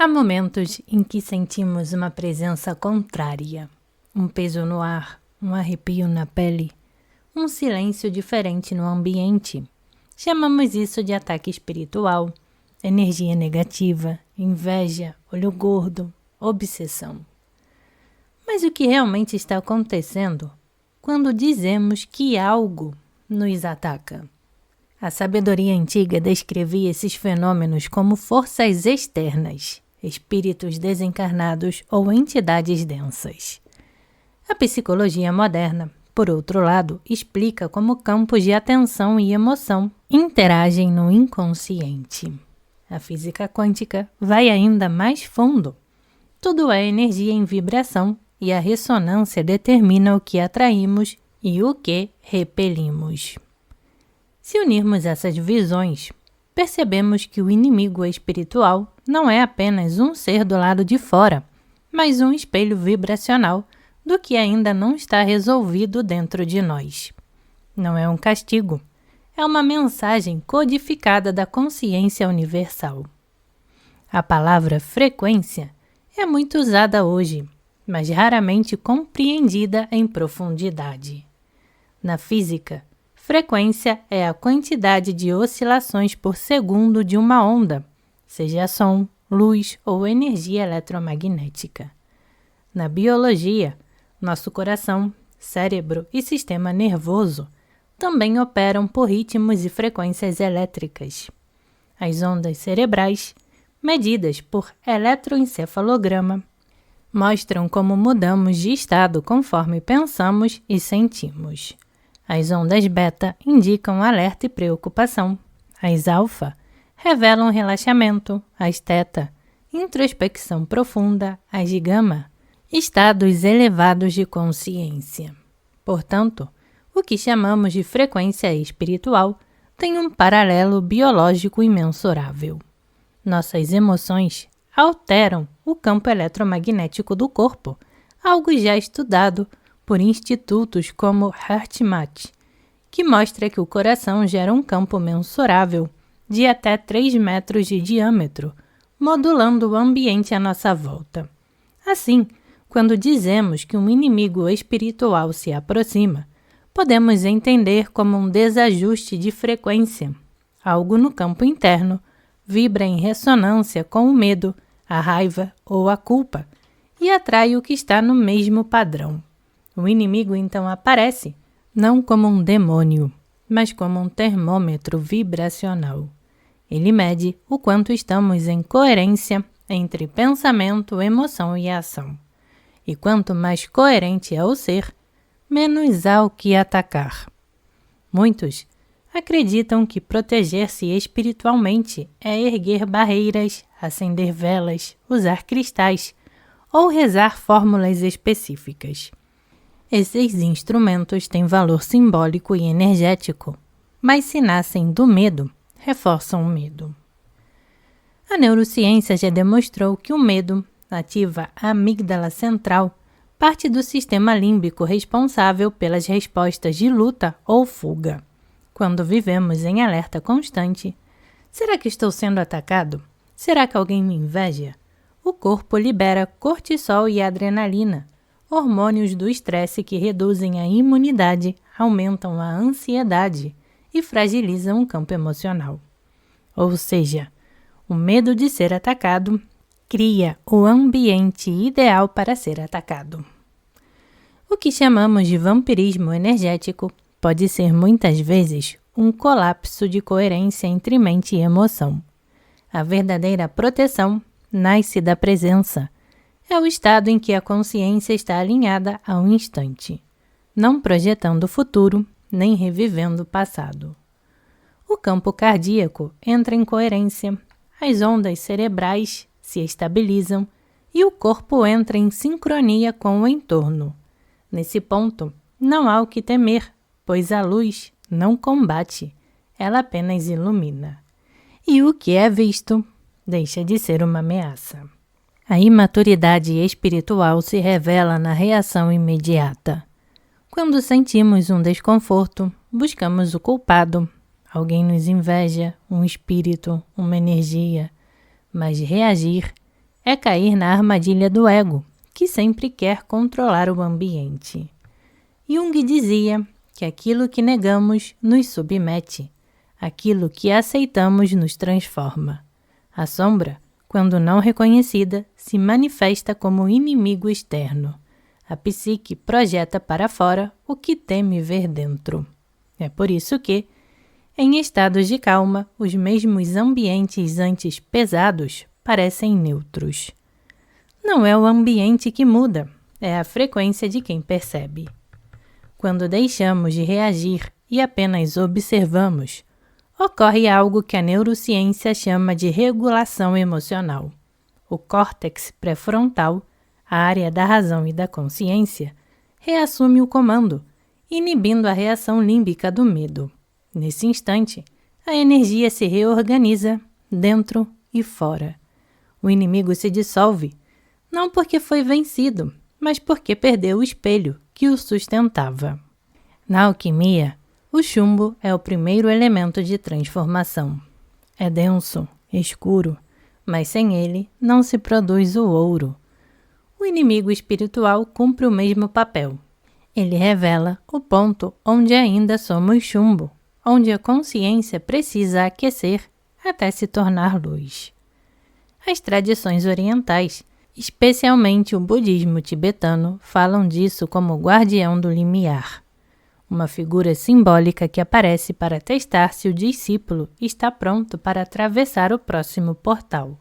Há momentos em que sentimos uma presença contrária, um peso no ar, um arrepio na pele, um silêncio diferente no ambiente. Chamamos isso de ataque espiritual, energia negativa, inveja, olho gordo, obsessão. Mas o que realmente está acontecendo quando dizemos que algo nos ataca? A sabedoria antiga descrevia esses fenômenos como forças externas, espíritos desencarnados ou entidades densas. A psicologia moderna, por outro lado, explica como campos de atenção e emoção interagem no inconsciente. A física quântica vai ainda mais fundo. Tudo é energia em vibração e a ressonância determina o que atraímos e o que repelimos. Se unirmos essas visões, percebemos que o inimigo espiritual não é apenas um ser do lado de fora, mas um espelho vibracional do que ainda não está resolvido dentro de nós. Não é um castigo, é uma mensagem codificada da consciência universal. A palavra frequência é muito usada hoje, mas raramente compreendida em profundidade. Na física, frequência é a quantidade de oscilações por segundo de uma onda, seja som, luz ou energia eletromagnética. Na biologia, nosso coração, cérebro e sistema nervoso também operam por ritmos e frequências elétricas. As ondas cerebrais, medidas por eletroencefalograma, mostram como mudamos de estado conforme pensamos e sentimos. As ondas beta indicam alerta e preocupação. As alfa revelam relaxamento. As teta, introspecção profunda. As gama, estados elevados de consciência. Portanto, o que chamamos de frequência espiritual tem um paralelo biológico imensurável. Nossas emoções alteram o campo eletromagnético do corpo, algo já estudado por institutos como HeartMath, que mostra que o coração gera um campo mensurável de até 3 metros de diâmetro, modulando o ambiente à nossa volta. Assim, quando dizemos que um inimigo espiritual se aproxima, podemos entender como um desajuste de frequência. Algo no campo interno vibra em ressonância com o medo, a raiva ou a culpa e atrai o que está no mesmo padrão. O inimigo então aparece, não como um demônio, mas como um termômetro vibracional. Ele mede o quanto estamos em coerência entre pensamento, emoção e ação. E quanto mais coerente é o ser, menos há o que atacar. Muitos acreditam que proteger-se espiritualmente é erguer barreiras, acender velas, usar cristais ou rezar fórmulas específicas. Esses instrumentos têm valor simbólico e energético, mas se nascem do medo, reforçam o medo. A neurociência já demonstrou que o medo ativa a amígdala central, parte do sistema límbico responsável pelas respostas de luta ou fuga. Quando vivemos em alerta constante, será que estou sendo atacado? Será que alguém me inveja? O corpo libera cortisol e adrenalina, hormônios do estresse que reduzem a imunidade, aumentam a ansiedade e fragilizam o campo emocional. Ou seja, o medo de ser atacado cria o ambiente ideal para ser atacado. O que chamamos de vampirismo energético pode ser muitas vezes um colapso de coerência entre mente e emoção. A verdadeira proteção nasce da presença. É o estado em que a consciência está alinhada ao instante, não projetando o futuro, nem revivendo o passado. O campo cardíaco entra em coerência, as ondas cerebrais se estabilizam e o corpo entra em sincronia com o entorno. Nesse ponto, não há o que temer, pois a luz não combate, ela apenas ilumina. E o que é visto deixa de ser uma ameaça. A imaturidade espiritual se revela na reação imediata. Quando sentimos um desconforto, buscamos o culpado. Alguém nos inveja, um espírito, uma energia. Mas reagir é cair na armadilha do ego, que sempre quer controlar o ambiente. Jung dizia que aquilo que negamos nos submete, aquilo que aceitamos nos transforma. A sombra, quando não reconhecida, se manifesta como inimigo externo. A psique projeta para fora o que teme ver dentro. É por isso que, em estados de calma, os mesmos ambientes antes pesados parecem neutros. Não é o ambiente que muda, é a frequência de quem percebe. Quando deixamos de reagir e apenas observamos, ocorre algo que a neurociência chama de regulação emocional. O córtex pré-frontal, a área da razão e da consciência, reassume o comando, inibindo a reação límbica do medo. Nesse instante, a energia se reorganiza dentro e fora. O inimigo se dissolve, não porque foi vencido, mas porque perdeu o espelho que o sustentava. Na alquimia, o chumbo é o primeiro elemento de transformação. É denso, escuro, mas sem ele não se produz o ouro. O inimigo espiritual cumpre o mesmo papel. Ele revela o ponto onde ainda somos chumbo, onde a consciência precisa aquecer até se tornar luz. As tradições orientais, especialmente o budismo tibetano, falam disso como o guardião do limiar, uma figura simbólica que aparece para testar se o discípulo está pronto para atravessar o próximo portal.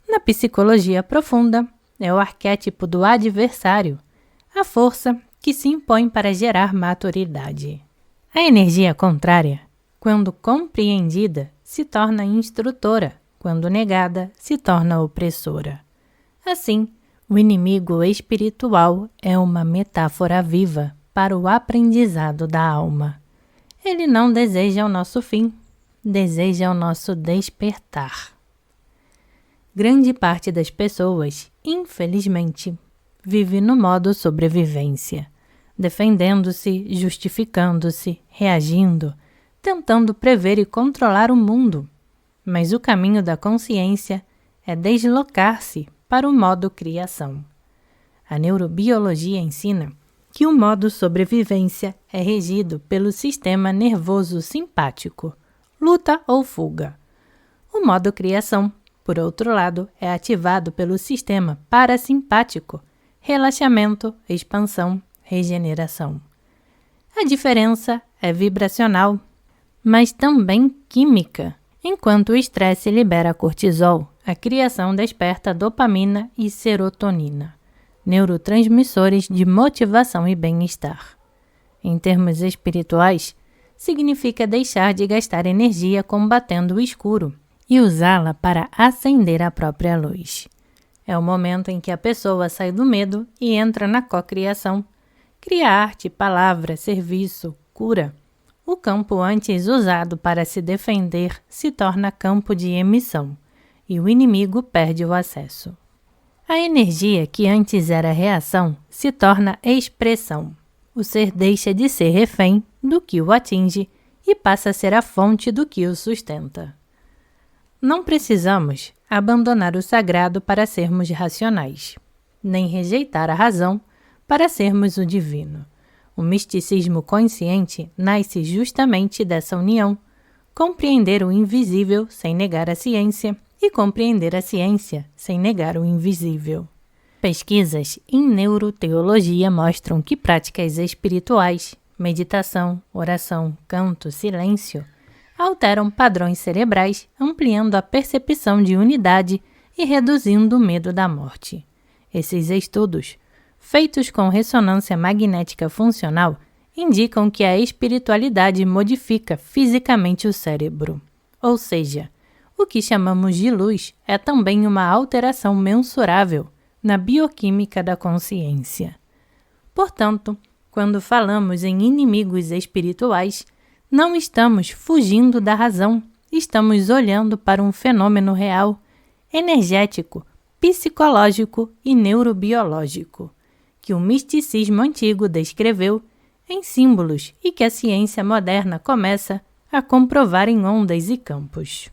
Na psicologia profunda, é o arquétipo do adversário, a força que se impõe para gerar maturidade. A energia contrária, quando compreendida, se torna instrutora, quando negada, se torna opressora. Assim, o inimigo espiritual é uma metáfora viva para o aprendizado da alma. Ele não deseja o nosso fim, deseja o nosso despertar. Grande parte das pessoas, infelizmente, vive no modo sobrevivência, defendendo-se, justificando-se, reagindo, tentando prever e controlar o mundo. Mas o caminho da consciência é deslocar-se para o modo criação. A neurobiologia ensina que o modo sobrevivência é regido pelo sistema nervoso simpático, luta ou fuga. O modo criação, por outro lado, é ativado pelo sistema parasimpático, relaxamento, expansão, regeneração. A diferença é vibracional, mas também química. Enquanto o estresse libera cortisol, a criação desperta dopamina e serotonina, neurotransmissores de motivação e bem-estar. Em termos espirituais, significa deixar de gastar energia combatendo o escuro e usá-la para acender a própria luz. É o momento em que a pessoa sai do medo e entra na cocriação. Cria arte, palavra, serviço, cura. O campo antes usado para se defender se torna campo de emissão, e o inimigo perde o acesso. A energia que antes era reação se torna expressão. O ser deixa de ser refém do que o atinge e passa a ser a fonte do que o sustenta. Não precisamos abandonar o sagrado para sermos racionais, nem rejeitar a razão para sermos o divino. O misticismo consciente nasce justamente dessa união, compreender o invisível sem negar a ciência e compreender a ciência sem negar o invisível. Pesquisas em neuroteologia mostram que práticas espirituais, meditação, oração, canto, silêncio, alteram padrões cerebrais, ampliando a percepção de unidade e reduzindo o medo da morte. Esses estudos, feitos com ressonância magnética funcional, indicam que a espiritualidade modifica fisicamente o cérebro. Ou seja, o que chamamos de luz é também uma alteração mensurável na bioquímica da consciência. Portanto, quando falamos em inimigos espirituais, não estamos fugindo da razão, estamos olhando para um fenômeno real, energético, psicológico e neurobiológico, que o misticismo antigo descreveu em símbolos e que a ciência moderna começa a comprovar em ondas e campos.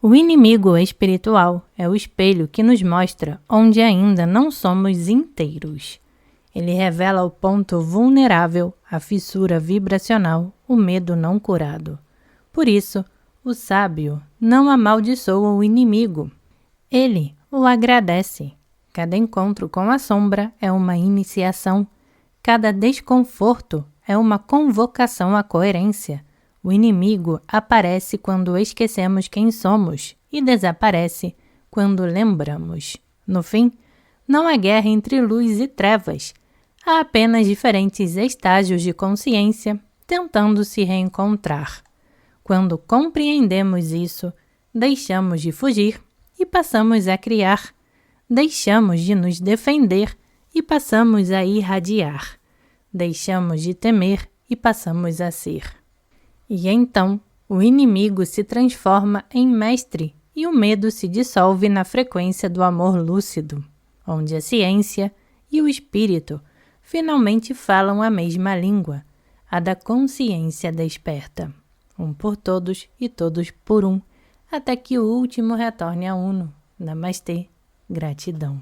O inimigo espiritual é o espelho que nos mostra onde ainda não somos inteiros. Ele revela o ponto vulnerável, a fissura vibracional, o medo não curado. Por isso, o sábio não amaldiçoa o inimigo. Ele o agradece. Cada encontro com a sombra é uma iniciação. Cada desconforto é uma convocação à coerência. O inimigo aparece quando esquecemos quem somos e desaparece quando lembramos. No fim, não há guerra entre luz e trevas. Há apenas diferentes estágios de consciência tentando se reencontrar. Quando compreendemos isso, deixamos de fugir e passamos a criar. Deixamos de nos defender e passamos a irradiar. Deixamos de temer e passamos a ser. E então, o inimigo se transforma em mestre e o medo se dissolve na frequência do amor lúcido, onde a ciência e o espírito finalmente falam a mesma língua, a da consciência desperta. Um por todos e todos por um, até que o último retorne a uno. Namastê, gratidão.